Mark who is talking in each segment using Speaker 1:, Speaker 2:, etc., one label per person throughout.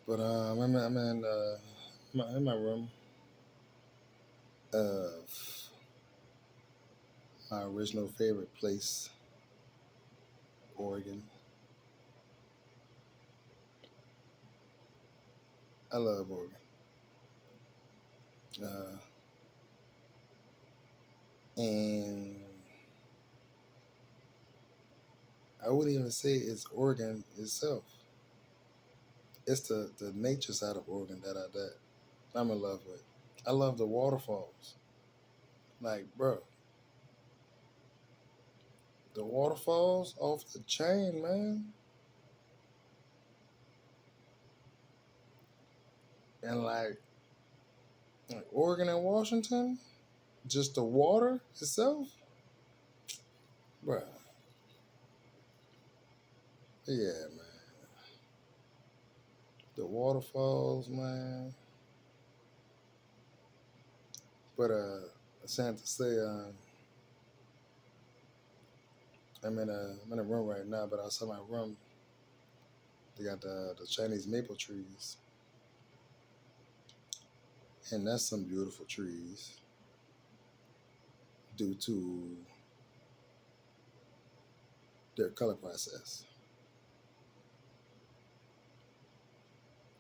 Speaker 1: But I'm in my room of my original favorite place, Oregon. I love Oregon. Uh, and I wouldn't even say it's Oregon itself. It's the nature side of Oregon that I'm in love with. I love the waterfalls. Like, bro, the waterfalls off the chain, man. And like Oregon and Washington, just the water itself, bro. Yeah, man. The waterfalls, man. But sad to say, I'm in a room right now, but outside my room, they got the Chinese maple trees, and that's some beautiful trees due to their color process.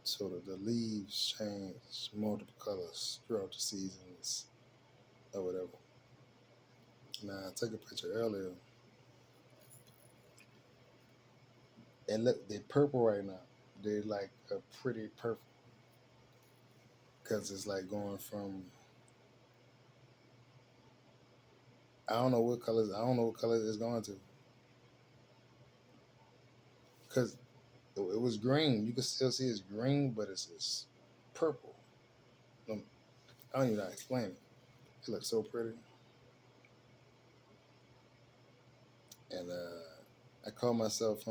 Speaker 1: So the leaves change multiple colors throughout the seasons or whatever. Now I took a picture earlier, and look, they're purple right now. They're like a pretty purple because it's like going from I don't know what colors. I don't know what color it's going to because it was green. You can still see it's green, but it's purple. I don't even know how to explain it. It looks so pretty. And I caught myself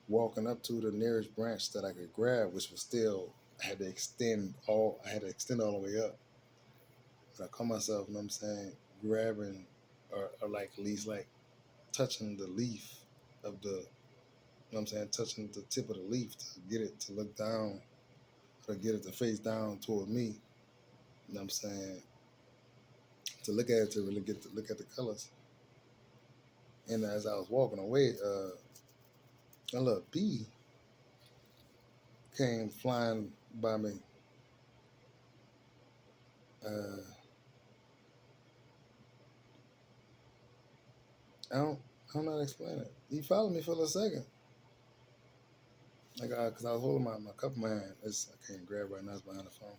Speaker 1: walking up to the nearest branch that I could grab, which was still I had to extend all the way up. But I caught myself, you know what I'm saying, grabbing or like at least like touching the leaf of the, you know what I'm saying, touching the tip of the leaf to get it to look down or get it to face down toward me. You know what I'm saying? To look at it to really get to look at the colors. And as I was walking away, a little bee came flying by me. Uh, I don't, I don't know how to explain it. He followed me for a second, like because I was holding my cup in my hand. I can't grab right now. It's behind the phone.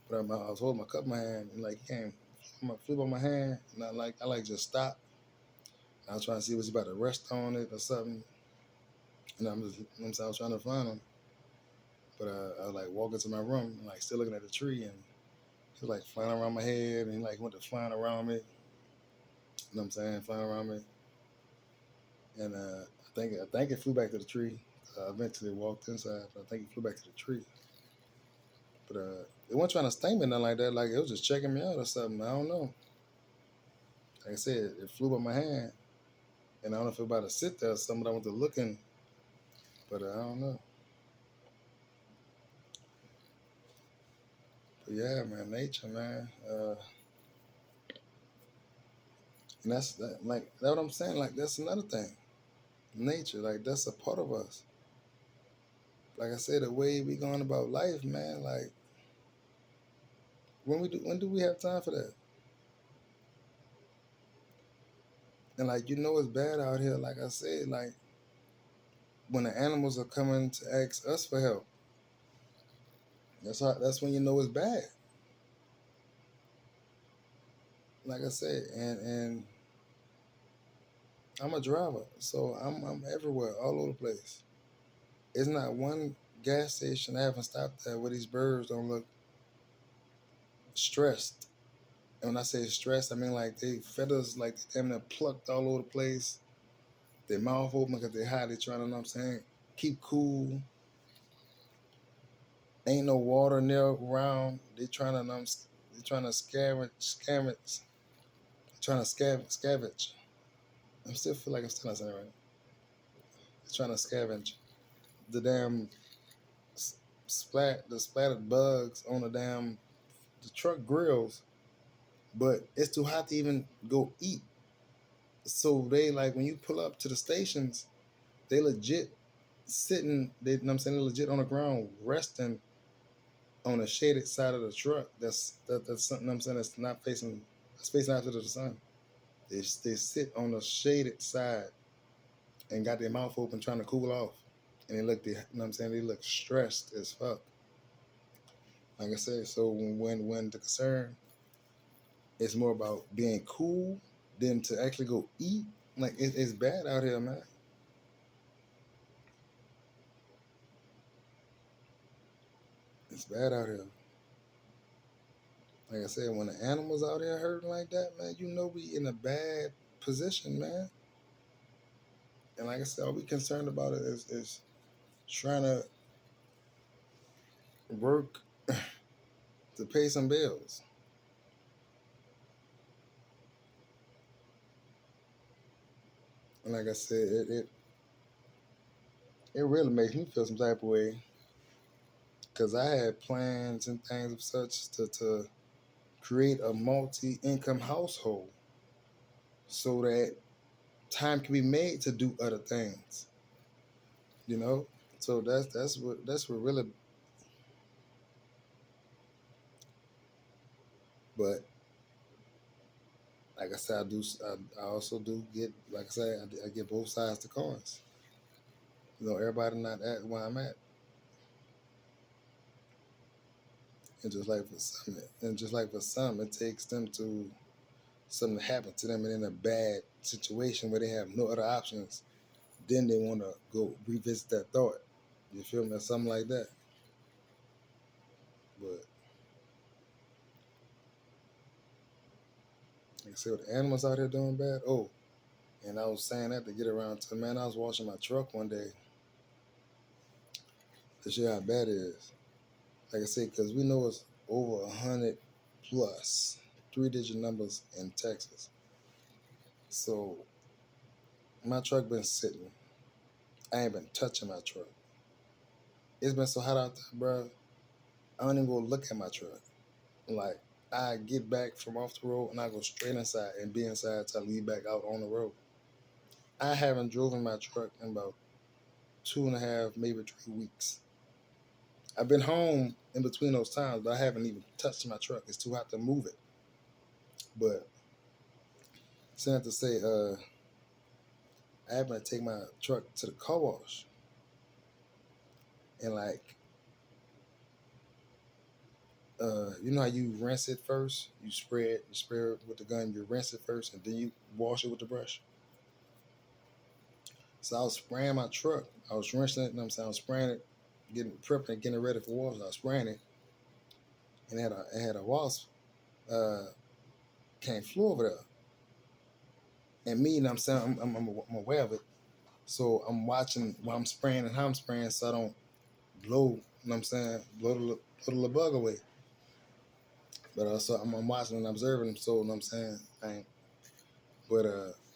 Speaker 1: But I was holding my cup in my hand, and like he came, flip on my hand, and I just stopped. I was trying to see was he about to rest on it or something, and I was trying to find him. But I was like walking to my room, and, like still looking at the tree, and he was like flying around my head, and he like went to flying around me. You know what I'm saying? Flying around me, and I think it flew back to the tree. I eventually walked inside, but I think it flew back to the tree. But it wasn't trying to sting me nothing like that. Like it was just checking me out or something. I don't know. Like I said, it flew by my hand, and I don't know if it was about to sit there or something. But I went to looking, but I don't know. But yeah, man, nature, man. And that's that. Like that's what I'm saying. Like that's another thing. Nature, like that's a part of us. Like I said, the way we going about life, man. Like when do we have time for that? And like it's bad out here. Like I said, like when the animals are coming to ask us for help, that's when it's bad. Like I said, and I'm a driver, so I'm everywhere, all over the place. It's not one gas station I haven't stopped at where these birds don't look stressed. And when I say stressed, I mean like they feathers like they damn near plucked all over the place. Their mouth open because they hide. They trying to, know what I'm saying, keep cool. Ain't no water near around. They trying to, they trying to scavenge, trying to scavenge. I still feel like I'm still not saying it right. They're trying to scavenge. the damn the splattered bugs on the truck grills, but it's too hot to even go eat. So they like when you pull up to the stations, they legit sitting. They, you know what I'm saying, they're legit on the ground resting on a shaded side of the truck. That's something, you know what I'm saying, that's not facing, that's facing out to the sun. They sit on the shaded side and got their mouth open trying to cool off, and you know what I'm saying, they look stressed as fuck. Like I said, so when the concern is more about being cool than to actually go eat, like it's bad out here, man. It's bad out here. Like I said, when the animals out here hurting like that, man, you know we in a bad position, man. And like I said, all we concerned about is trying to work to pay some bills. And like I said, it really makes me feel some type of way because I had plans and things of such to create a multi-income household so that time can be made to do other things, you know. So that's what really. But like I said, I also do get, like I said, I get both sides of the coins. You know, everybody not at where I'm at, and just like for some, it takes them to something to happen to them and in a bad situation where they have no other options. Then they want to go revisit that thought. You feel me? Something like that. But like I said, with the animals out here doing bad. Oh, and I was saying that to get around to, man, I was washing my truck one day to show how bad it is. Like I said, because we know it's over 100 plus 3-digit numbers in Texas. So my truck been sitting. I ain't been touching my truck. It's been so hot out there, bro. I don't even go look at my truck. Like, I get back from off the road and I go straight inside and be inside till I leave back out on the road. I haven't driven my truck in about 2.5, maybe 3 weeks. I've been home in between those times, but I haven't even touched my truck. It's too hot to move it. But saying to say, I happened to take my truck to the car wash, and like, you know how you rinse it first? You spray it with the gun, you rinse it first, and then you wash it with the brush. So I was spraying my truck. I was rinsing it, you know what I'm saying? I was spraying it, prepping it, getting it ready for wash. I was spraying it, and it had a wasp came flew over there. And me, you know what I'm saying, I'm aware of it. So I'm watching while I'm spraying and how I'm spraying so I don't blow, you know what I'm saying, blow the bug away. But so I'm watching and observing him, so you know what I'm saying. But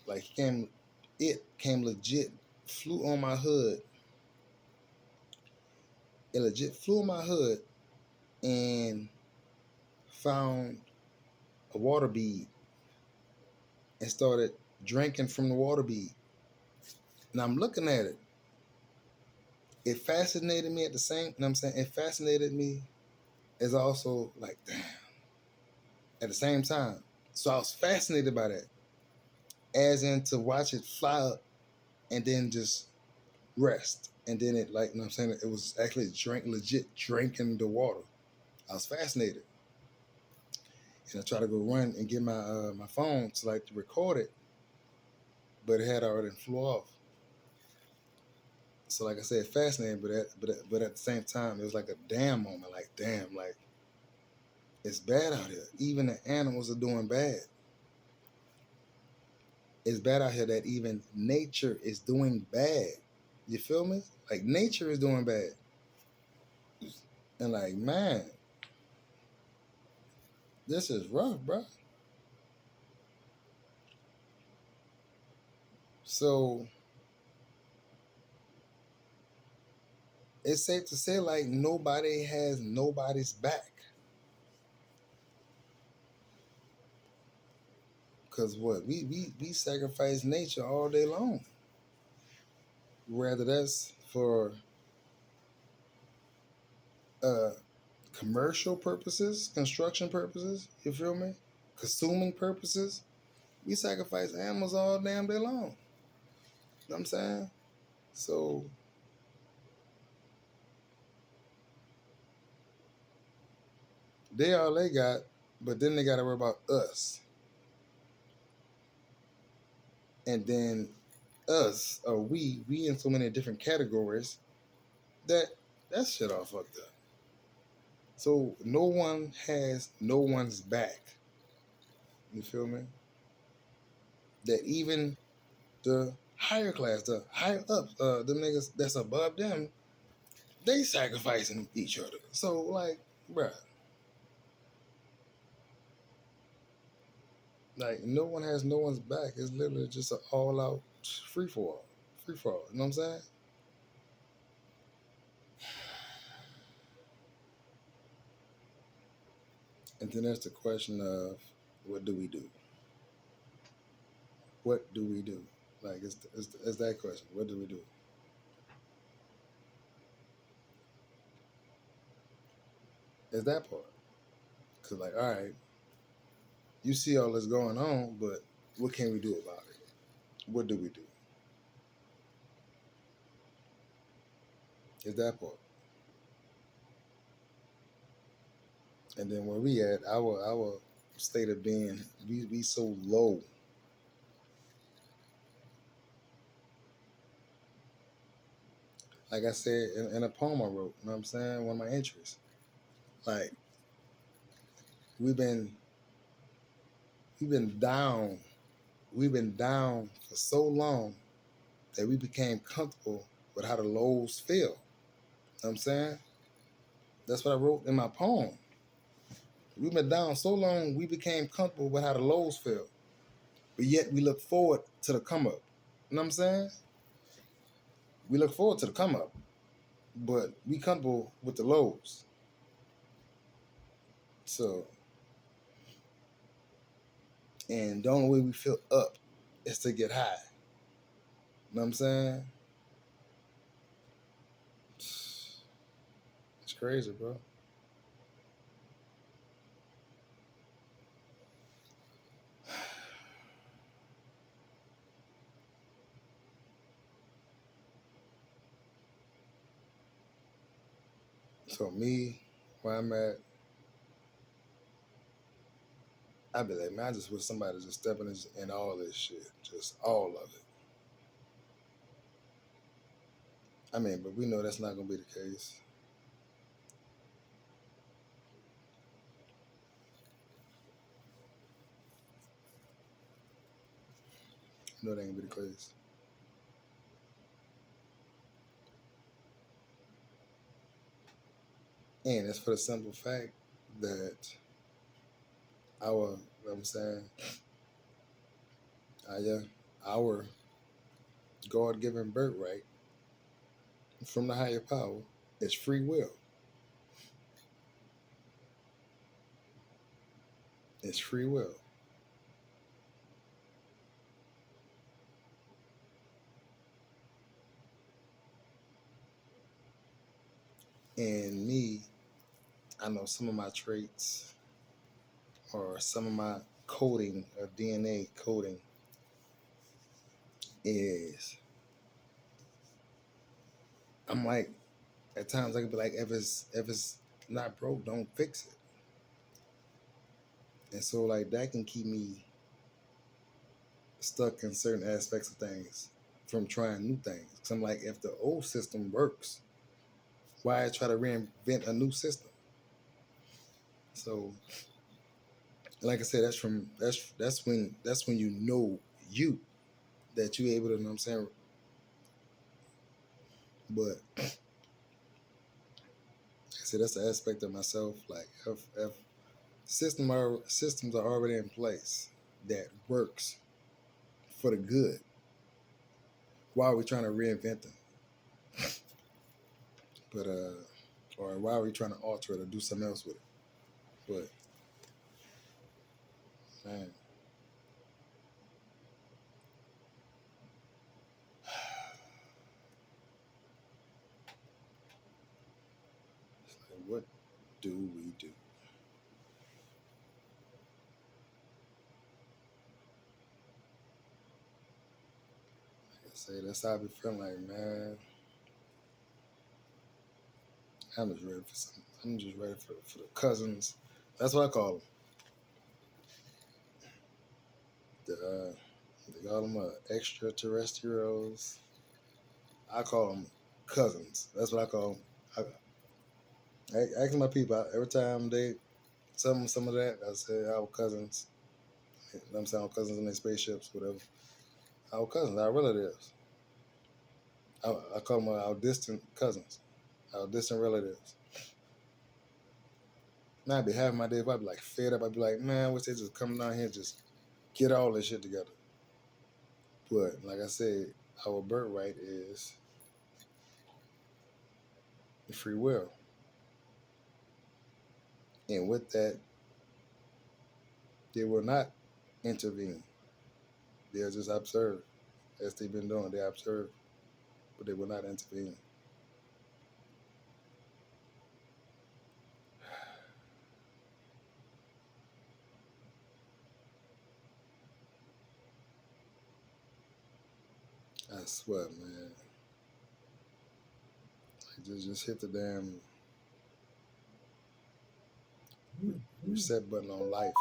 Speaker 1: like it came legit, flew on my hood. It legit flew on my hood and found a water bead and started drinking from the water bead. And I'm looking at it. It fascinated me at the same, you know what I'm saying? It fascinated me as also like, damn, at the same time. So I was fascinated by that, as in to watch it fly up and then just rest. And then it, like, you know what I'm saying, it was actually legit drinking the water. I was fascinated. And I tried to go run and get my phone to like to record it, but it had already flew off. So like I said, fascinating, but at the same time, it was like a damn moment. Like, damn, like, it's bad out here. Even the animals are doing bad. It's bad out here that even nature is doing bad. You feel me? Like, nature is doing bad. And like, man, this is rough, bro. So it's safe to say like nobody has nobody's back. Cause what we sacrifice nature all day long. Whether that's for uh commercial purposes, construction purposes, you feel me? Consuming purposes. We sacrifice animals all damn day long. You know what I'm saying? So they all they got, but then they gotta worry about us. And then us or we in so many different categories that that shit all fucked up. So no one has no one's back. You feel me? That even the higher class, the higher up, them niggas that's above them, they sacrificing each other. So like, bruh, like no one has no one's back. It's literally just an all out free for all. Free for all. You know what I'm saying? And then there's the question of what do we do? What do we do? Like it's that question. What do we do? It's that part. Cause like, all right, you see all this going on, but what can we do about it? What do we do? It's that part. And then where we at, our state of being, we so low. Like I said in a poem I wrote, you know what I'm saying? One of my entries. Like we've been we've been down, we've been down for so long that we became comfortable with how the lows feel. You know what I'm saying? That's what I wrote in my poem. We've been down so long we became comfortable with how the lows feel. But yet we look forward to the come up. You know what I'm saying? We look forward to the come up, but we comfortable with the lows. So, and the only way we feel up is to get high. You know what I'm saying? It's crazy, bro. So me, where I'm at, I be like, man, I just wish somebody just step in all this shit, just all of it. I mean, but we know that's not gonna be the case. You know that ain't gonna be the case. And it's for the simple fact that our, what I'm saying, yeah, our God-given birthright from the higher power is free will. It's free will. And me, I know some of my traits or some of my coding or DNA coding is I'm like at times I could be like if it's not broke, don't fix it. And so like that can keep me stuck in certain aspects of things from trying new things. Cause I'm like, if the old system works, why try to reinvent a new system? So like I said, that's when you know you that you able to, you know what I'm saying? But like I said, that's the aspect of myself. Like if systems are already in place that works for the good, why are we trying to reinvent them? But or why are we trying to alter it or do something else with it? But man, it's like, what do we do? Like I say, that's how I be feeling like, man, I'm just ready for something. I'm just ready for the cousins. That's what I call them. They call them extraterrestrials. I call them cousins. That's what I call them. Asking my people every time they some of that, I say our cousins. You know what I'm saying? Our cousins in their spaceships, whatever. Our cousins, our relatives. I call them our distant cousins, our distant relatives. Now I'd be having my day, I'd be like fed up. I'd be like, man, I wish they just come down here and just get all this shit together. But like I said, our birthright is free will. And with that, they will not intervene. They'll just observe as they've been doing. They observe, but they will not intervene. I swear, man. Like just hit the damn reset button on life.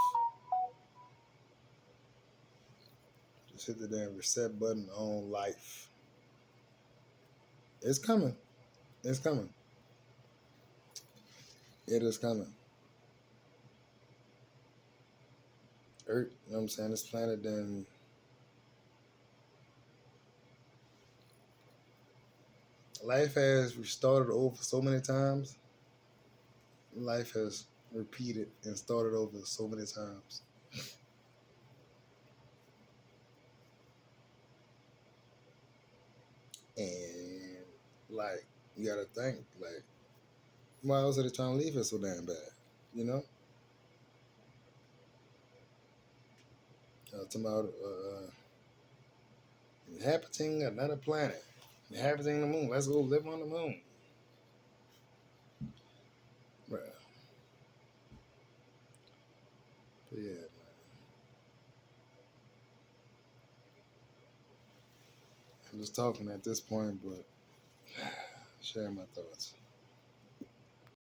Speaker 1: Just hit the damn reset button on life. It's coming. It's coming. It is coming. Earth, you know what I'm saying? This planet then life has restarted over so many times. Life has repeated and started over so many times. And like you gotta think, like, why else are they trying to leave it so damn bad? You know? Talking about inhabiting another planet. Inhabiting the moon. Let's go live on the moon. Right. But yeah, man. I'm just talking at this point, but sharing my thoughts.